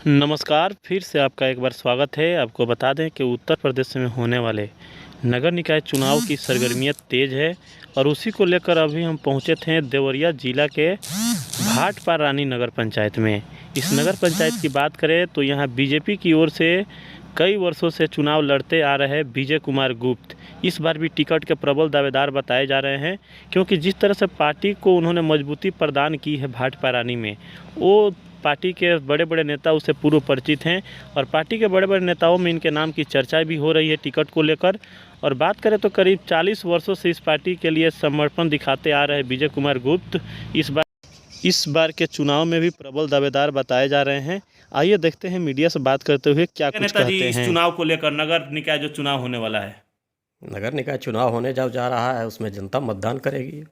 नमस्कार, फिर से आपका एक बार स्वागत है। आपको बता दें कि उत्तर प्रदेश में होने वाले नगर निकाय चुनाव की सरगर्मियाँ तेज़ है और उसी को लेकर अभी हम पहुंचे थे देवरिया जिला के भाटपारा रानी नगर पंचायत में। इस नगर पंचायत की बात करें तो यहाँ बीजेपी की ओर से कई वर्षों से चुनाव लड़ते आ रहे विजय कुमार गुप्त इस बार भी टिकट के प्रबल दावेदार बताए जा रहे हैं, क्योंकि जिस तरह से पार्टी को उन्होंने मजबूती प्रदान की है भाटपारा रानी में, वो पार्टी के बड़े बड़े नेता उससे पूर्व परिचित हैं और पार्टी के बड़े बड़े नेताओं में इनके नाम की चर्चा भी हो रही है टिकट को लेकर। और बात करें तो करीब 40 वर्षों से इस पार्टी के लिए समर्पण दिखाते आ रहे विजय कुमार गुप्त इस बार के चुनाव में भी प्रबल दावेदार बताए जा रहे हैं। आइए देखते हैं मीडिया से बात करते हुए क्या कुछ कहते हैं। इस चुनाव को लेकर नगर निकाय जो चुनाव होने वाला है, नगर निकाय चुनाव होने जा रहा है, उसमें जनता मतदान करेगी।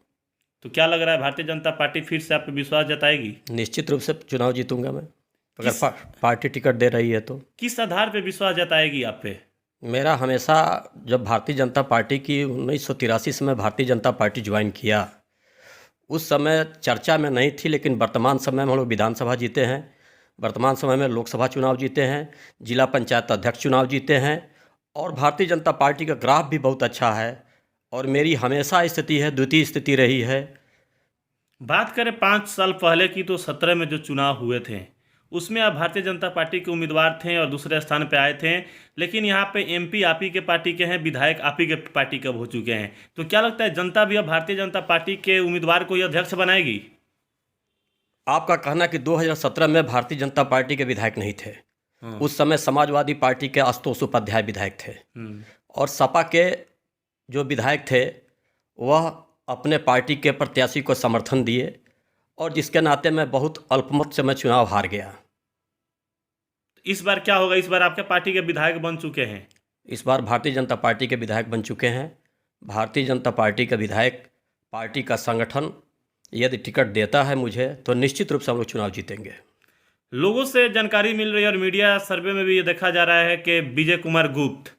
तो क्या लग रहा है, भारतीय जनता पार्टी फिर से आप पे विश्वास जताएगी? निश्चित रूप से चुनाव जीतूंगा मैं, अगर पार्टी टिकट दे रही है तो। किस आधार पे विश्वास जताएगी आप पे? मेरा हमेशा, जब भारतीय जनता पार्टी की 1983 से मैं भारतीय जनता पार्टी ज्वाइन किया, उस समय चर्चा में नहीं थी, लेकिन वर्तमान समय में हम लोग विधानसभा जीते हैं, वर्तमान समय में लोकसभा चुनाव जीते हैं, जिला पंचायत अध्यक्ष चुनाव जीते हैं और भारतीय जनता पार्टी का ग्राफ भी बहुत अच्छा है और मेरी हमेशा स्थिति है, द्वितीय स्थिति रही है। बात करें 5 साल पहले की तो 17 में जो चुनाव हुए थे उसमें आप भारतीय जनता पार्टी के उम्मीदवार थे और दूसरे स्थान पे आए थे, लेकिन यहाँ पे एमपी आप ही के पार्टी के हैं, विधायक आप ही के पार्टी के हो चुके हैं। तो क्या लगता है जनता भी अब भारतीय जनता पार्टी के उम्मीदवार को ही अध्यक्ष बनाएगी? आपका कहना कि 2017 में भारतीय जनता पार्टी के विधायक नहीं थे, उस समय समाजवादी पार्टी के आशुतोष उपाध्याय विधायक थे और सपा के जो विधायक थे वह अपने पार्टी के प्रत्याशी को समर्थन दिए और जिसके नाते मैं बहुत अल्पमत से मैं चुनाव हार गया। इस बार क्या होगा? इस बार आपके पार्टी के विधायक बन चुके हैं? इस बार भारतीय जनता पार्टी के विधायक बन चुके हैं। भारतीय जनता पार्टी का विधायक, पार्टी का संगठन यदि टिकट देता है मुझे तो निश्चित रूप से हम लोग चुनाव जीतेंगे। लोगों से जानकारी मिल रही है और मीडिया सर्वे में भी ये देखा जा रहा है कि विजय कुमार गुप्त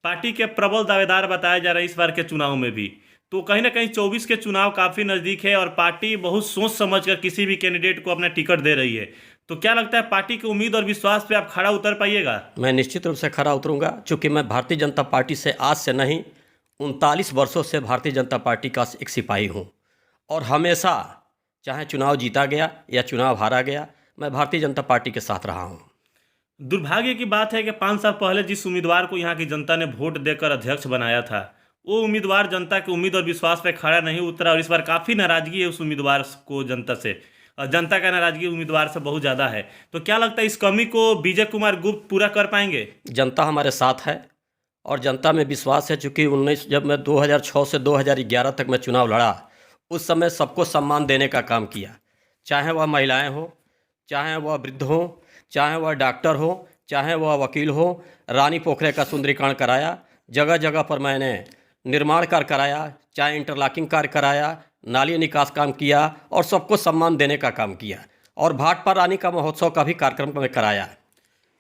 पार्टी के प्रबल दावेदार बताए जा रहे हैं इस बार के चुनाव में भी। तो कहीं ना कहीं 24 के चुनाव काफ़ी नज़दीक है और पार्टी बहुत सोच समझकर किसी भी कैंडिडेट को अपना टिकट दे रही है। तो क्या लगता है, पार्टी की उम्मीद और विश्वास पे आप खड़ा उतर पाइएगा? मैं निश्चित रूप से खड़ा उतरूंगा, चूँकि मैं भारतीय जनता पार्टी से आज से नहीं 39 वर्षों से भारतीय जनता पार्टी का एक सिपाही हूँ और हमेशा चाहे चुनाव जीता गया या चुनाव हारा गया, मैं भारतीय जनता पार्टी के साथ रहा हूँ। दुर्भाग्य की बात है कि 5 साल पहले जिस उम्मीदवार को यहाँ की जनता ने वोट देकर अध्यक्ष बनाया था, वो उम्मीदवार जनता की उम्मीद और विश्वास पे खड़ा नहीं उतरा और इस बार काफ़ी नाराज़गी है उस उम्मीदवार को जनता से, और जनता का नाराज़गी उम्मीदवार से बहुत ज़्यादा है। तो क्या लगता है इस कमी को विजय कुमार गुप्त पूरा कर पाएंगे? जनता हमारे साथ है और जनता में विश्वास है, चूँकि जब मैं 2006 से 2011 तक मैं चुनाव लड़ा, उस समय सबको सम्मान देने का काम किया, चाहे वह महिलाएँ हों, चाहे वह वृद्ध हों, चाहे वह डॉक्टर हो, चाहे वह वकील हो। रानी पोखरे का सुंदरीकरण कराया, जगह जगह पर मैंने निर्माण कार्य कराया, चाहे इंटरलॉकिंग कार्य कराया, नाली निकास काम किया और सबको सम्मान देने का काम किया और भाटपारा रानी का महोत्सव का भी कार्यक्रम में कराया।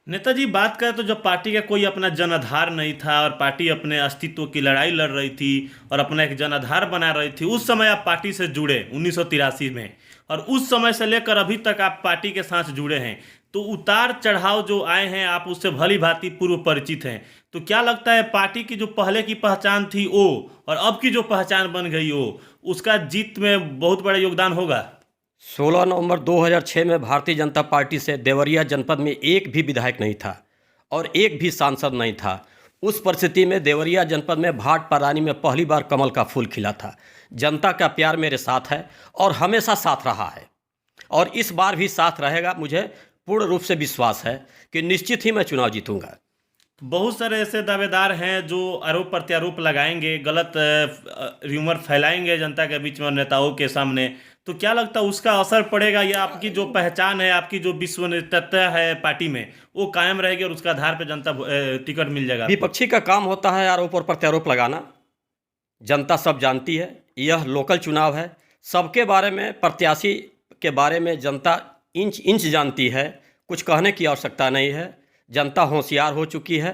नेताजी, बात करें तो जब पार्टी का कोई अपना जनाधार नहीं था और पार्टी अपने अस्तित्व की लड़ाई लड़ रही थी और अपना एक जनाधार बना रही थी, उस समय आप पार्टी से जुड़े 1983 में और उस समय से लेकर अभी तक आप पार्टी के साथ जुड़े हैं। तो उतार चढ़ाव जो आए हैं आप उससे भली भांति पूर्व परिचित हैं। तो क्या लगता है पार्टी की जो पहले की पहचान थी वो और अब की जो पहचान बन गई वो, उसका जीत में बहुत बड़ा योगदान होगा? 16 नवंबर 2006 में भारतीय जनता पार्टी से देवरिया जनपद में एक भी विधायक नहीं था और एक भी सांसद नहीं था। उस परिस्थिति में देवरिया जनपद में भाटपारा रानी में पहली बार कमल का फूल खिला था। जनता का प्यार मेरे साथ है और हमेशा साथ रहा है और इस बार भी साथ रहेगा। मुझे पूर्ण रूप से विश्वास है कि निश्चित ही मैं चुनाव जीतूंगा। बहुत सारे ऐसे दावेदार हैं जो आरोप प्रत्यारोप लगाएंगे, गलत र्यूमर फैलाएंगे जनता के बीच में और नेताओं के सामने। तो क्या लगता है उसका असर पड़ेगा या आपकी जो पहचान है, आपकी जो विश्वसनीयता है पार्टी में, वो कायम रहेगी और उसके आधार पर जनता टिकट मिल जाएगा? विपक्षी का काम होता है आरोप और प्रत्यारोप लगाना। जनता सब जानती है, यह लोकल चुनाव है, सबके बारे में, प्रत्याशी के बारे में जनता इंच इंच जानती है, कुछ कहने की आवश्यकता नहीं है। जनता होशियार हो चुकी है,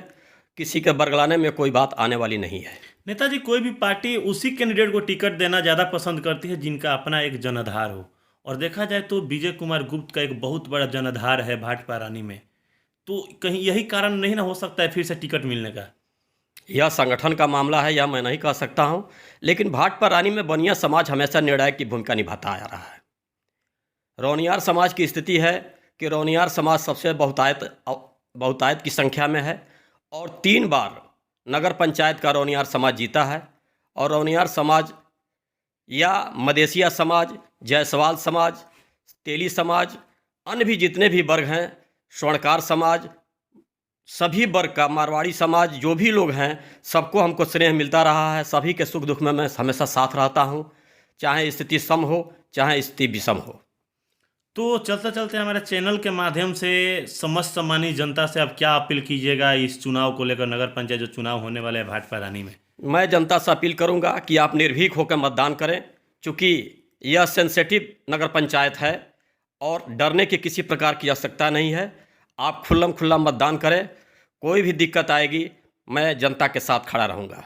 किसी के बरगलाने में कोई बात आने वाली नहीं है। नेताजी, कोई भी पार्टी उसी कैंडिडेट को टिकट देना ज़्यादा पसंद करती है जिनका अपना एक जनाधार हो, और देखा जाए तो विजय कुमार गुप्त का एक बहुत बड़ा जनाधार है भाटपारा रानी में। तो कहीं यही कारण नहीं ना हो सकता है फिर से टिकट मिलने का? यह संगठन का मामला है, यह मैं नहीं कह सकता हूँ। लेकिन भाटपा रानी में बनिया समाज हमेशा निर्णायक की भूमिका निभाता आ रहा है। रौनियार समाज की स्थिति है कि रौनियार समाज सबसे बहुतायत की संख्या में है और 3 बार नगर पंचायत का रौनियार समाज जीता है। और रौनियार समाज या मदेसिया समाज, जायसवाल समाज, तेली समाज, अन्य भी जितने भी वर्ग हैं, स्वर्णकार समाज, सभी वर्ग का, मारवाड़ी समाज, जो भी लोग हैं, सबको हमको स्नेह मिलता रहा है। सभी के सुख दुख में मैं हमेशा साथ रहता हूँ, चाहे स्थिति सम हो चाहे स्थिति विषम हो। तो चलते चलते हमारे चैनल के माध्यम से समस्त सम्मानित जनता से आप क्या अपील कीजिएगा इस चुनाव को लेकर, नगर पंचायत जो चुनाव होने वाले हैं भाटपा रानी में? मैं जनता से अपील करूंगा कि आप निर्भीक होकर मतदान करें, चूँकि यह सेंसिटिव नगर पंचायत है और डरने की किसी प्रकार की आवश्यकता नहीं है। आप खुल्लम खुल्ला मतदान करें, कोई भी दिक्कत आएगी मैं जनता के साथ खड़ा रहूँगा।